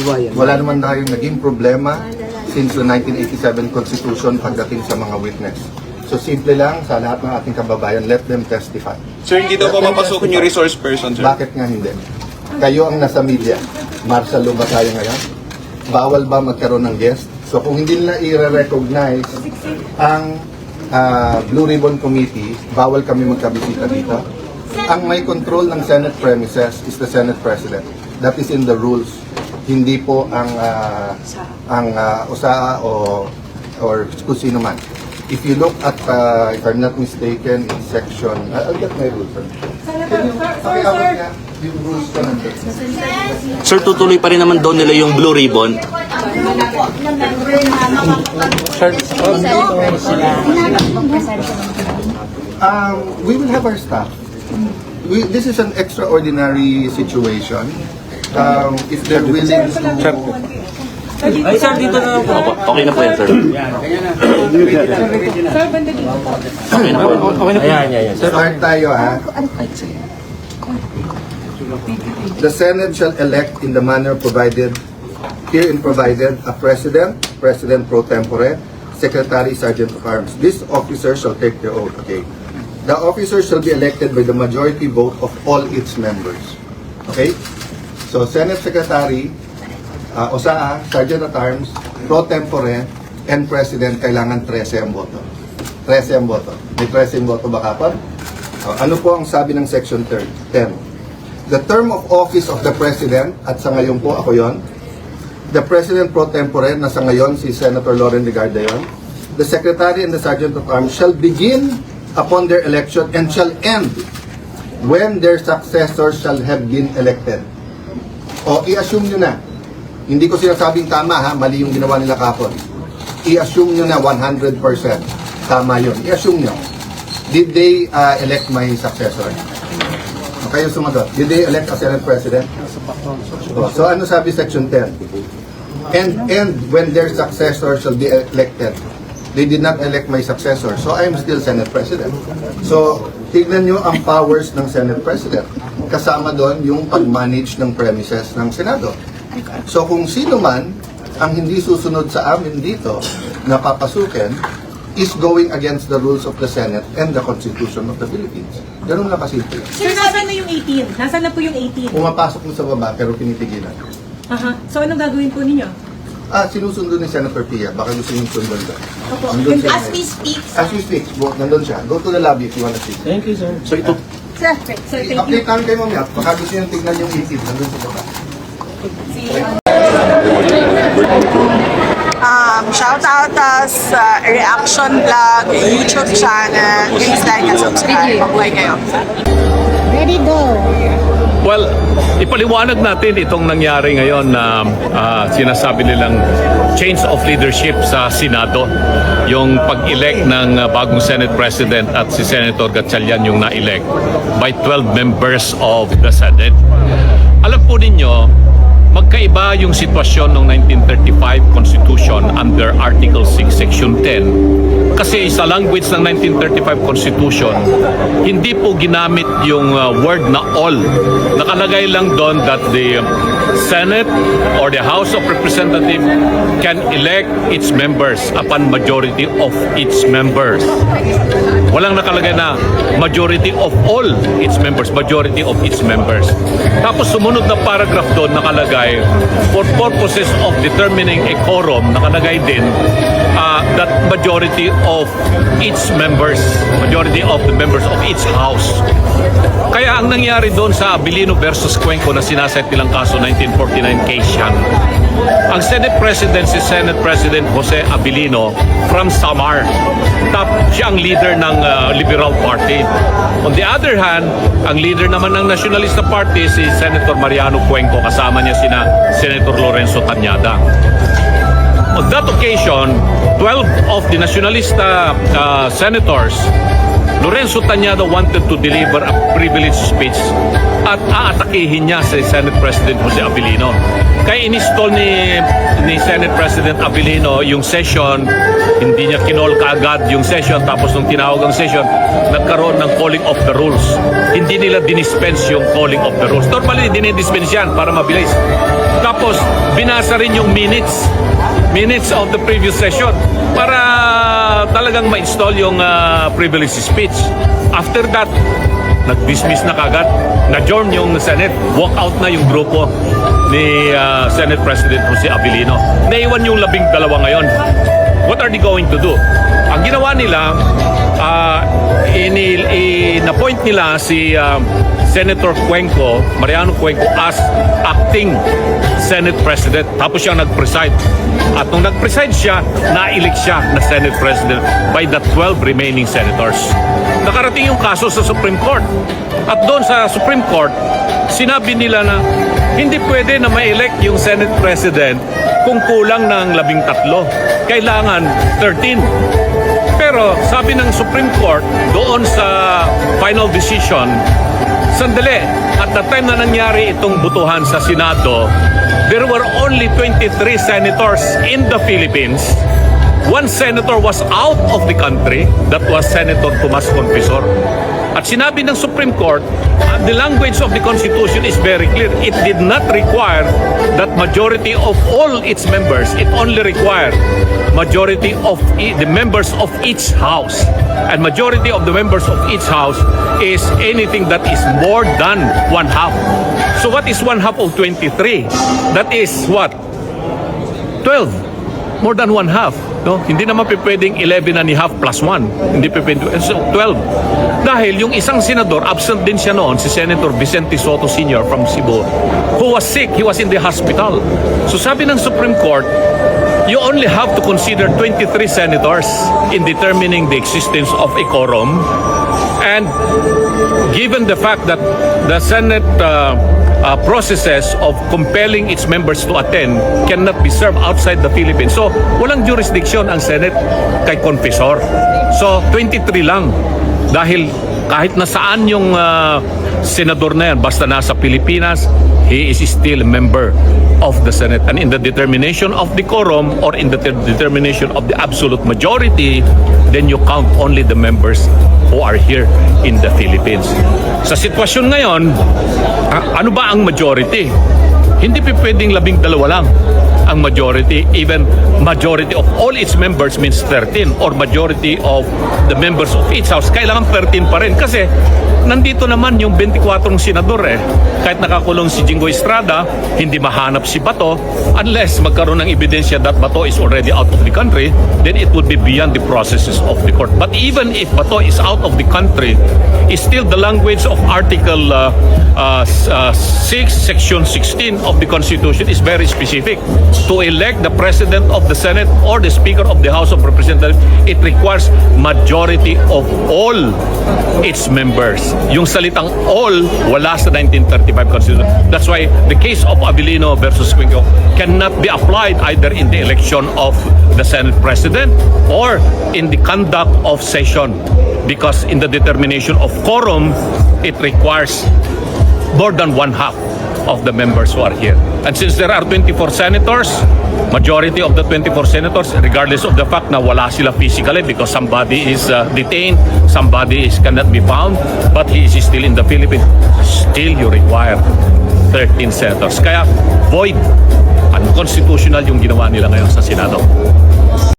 kababayan. Wala naman tayong naging problema since the 1987 Constitution pagdating sa mga witness. So simple lang sa lahat ng ating kababayan, let them testify. Sir, hindi daw pa mapasukin yung resource person, sir? Bakit nga hindi? Kayo ang nasa media. Martial law ba tayo ngayon? Bawal ba magkaroon ng guest? So kung hindi nila i-recognize ang Blue Ribbon Committee, bawal kami magkabisita dito. Ang may control ng Senate premises is the Senate President. That is in the rules. Hindi po ang USAA or kung sino man. If you look at, if I'm not mistaken, in section, I'll get my rules. Yung rules ko nandun. Sir, tutuloy pa rin naman daw nila yung Blue Ribbon. We will have our staff. This is an extraordinary situation. If they're willing to... Ay, sir, dito na po. Okay na po yan, sir. Okay na po. Ayan. Start tayo, ha? The Senate shall elect in the manner provided, herein provided, a President, President pro tempore, Secretary, Sergeant of Arms. This officer shall take the oath. Okay. The officer shall be elected by the majority vote of all its members. Okay? So, Senate Secretary, OSAA, Sergeant at Arms, pro tempore, and President, kailangan 13 ang boto. 13 ang boto. May 13 boto ba kapag? Ano po ang sabi ng Section 10? The term of office of the President, at sa ngayon po ako yon, the President pro tempore, na sa ngayon si Senator Loren Legarda yon, the Secretary and the Sergeant of Arms shall begin upon their election and shall end when their successors shall have been elected. O i-assume nyo na, hindi ko sinasabing tama ha, mali yung ginawa nila kapon. I-assume nyo na 100% tama yun. I-assume nyo. Did they elect my successor? Kayo sumagot. Did they elect a Senate President? So ano sabi Section 10? And when their successor shall be elected, they did not elect my successor. So I am still Senate President. So tignan nyo ang powers ng Senate President. Kasama doon yung pag-manage ng premises ng Senado. So kung sino man ang hindi susunod sa amin dito na papasukin is going against the rules of the Senate and the Constitution of the Philippines. Ganun lang kasimple. Sir, nasaan na yung 18? Nasaan na po yung 18? Pumapasok mo sa baba pero pinitigilan. Aha. So anong gagawin po ninyo? Sinusundo ni Senator Pia. Baka gusto niyong sundan ka. Opo. Nandun siya As we speak. As we speak. Nandun siya. Go to the lobby if you wanna see. Thank you, sir. So ito, Sir, thank you. Update namin kayo mamaya. Baka gusto niyong tignan yung 18. Nandun sa baba. Shout out us Reaction Vlog, YouTube channel. Please like and subscribe. Mabuhay kayo. Ready, go! Well, ipaliwanag natin itong nangyari ngayon na sinasabi nilang change of leadership sa Senado. Yung pag-elect ng bagong Senate President at si Senator Gatchalian yung na-elect by 12 members of the Senate. Alam po ninyo, magkaiba yung sitwasyon ng 1935 Constitution under Article 6, Section 10. Kasi sa language ng 1935 Constitution, hindi po ginamit yung word na all. Nakalagay lang doon that the Senate or the House of Representatives can elect its members upon majority of its members. Walang nakalagay na majority of all its members, majority of its members. Tapos sumunod na paragraph doon nakalagay, for purposes of determining a quorum, nakalagay din that majority of its members, majority of the members of each house. Kaya ang nangyari doon sa Abilino versus Cuenco na sinaset nilang kaso 1949 case yan, ang Senate President si Senate President Jose Abilino from Samar. Siya ang leader ng Liberal Party. On the other hand, ang leader naman ng Nacionalista Party si Senator Mariano Cuenco, kasama niya sina Senator Lorenzo Tañada. On that occasion, 12 of the Nacionalista senators, Lorenzo Tañada wanted to deliver a privileged speech at aatakihin niya si Senate President Jose Abilino. Kaya in-install ni Senate President Abilino yung session, hindi niya kinol kaagad yung session, tapos nung tinawag ang session, nagkaroon ng calling of the rules. Hindi nila dinispense yung calling of the rules. Normally, dinidispense yan para mabilis. Tapos, binasa rin yung minutes of the previous session para talagang ma-install yung privilege speech. After that, nag-dismiss na kagad, na-adjourn yung Senate, walk out na yung grupo ni Senate President Jose Abilino. Naiwan yung 12 ngayon. What are they going to do? Ang ginawa nila, in-appoint nila si Senator Cuenco, Mariano Cuenco, as acting Senate President. Tapos siya nag-preside. At nung nag-preside siya, na-elect siya na Senate President by the 12 remaining senators. Nakarating yung kaso sa Supreme Court. At doon sa Supreme Court, sinabi nila na hindi pwede na ma-elect yung Senate President kung kulang ng 13. Kailangan 13. Pero sabi ng Supreme Court doon sa final decision, sandali, at the time na nangyari itong butuhan sa Senado, there were only 23 senators in the Philippines. One senator was out of the country, that was Senator Tomas Confisor. At sinabi ng Supreme Court, the language of the Constitution is very clear. It did not require that majority of all its members. It only required majority of the members of each house. And majority of the members of each house is anything that is more than 1/2. So what is 1/2 of 23? That is what? 12. More than 1/2. No? Hindi naman pwedeng 11.5 plus 1. Hindi pwedeng. So 12. Dahil yung isang senador, absent din siya noon, si Senator Vicente Soto Sr. from Cebu, who was sick, he was in the hospital. So sabi ng Supreme Court, you only have to consider 23 senators in determining the existence of a quorum. And given the fact that the Senate processes of compelling its members to attend cannot be served outside the Philippines. So, walang jurisdiction ang Senate kay Confisor. So, 23 lang. Dahil kahit nasaan yung senador na yan, basta nasa Pilipinas, he is still a member of the Senate. And in the determination of the quorum or in the determination of the absolute majority, then you count only the members who are here in the Philippines. Sa sitwasyon ngayon, ano ba ang majority? Hindi pwedeng 12 lang ang majority. Even majority of all its members means 13 or majority of the members of each house. Kailangan 13 pa rin kasi nandito naman yung 24 senador eh. Kahit nakakulong si Jingo Estrada, hindi mahanap si Bato unless magkaroon ng ebidensya that Bato is already out of the country, then it would be beyond the processes of the court. But even if Bato is out of the country, is still the language of Article 6, Section 16 of the Constitution is very specific. To elect the President of the Senate or the Speaker of the House of Representatives, it requires majority of all its members. Yung salitang all, wala sa 1935 Constitution. That's why the case of Abilino versus Cuenco cannot be applied either in the election of the Senate President or in the conduct of session. Because in the determination of quorum, it requires more than 1/2 of the members who are here. And since there are 24 senators, majority of the 24 senators, regardless of the fact na wala sila physically because somebody is detained, somebody cannot be found, but he is still in the Philippines, still you require 13 senators. Kaya void, unconstitutional yung ginawa nila ngayon sa Senado.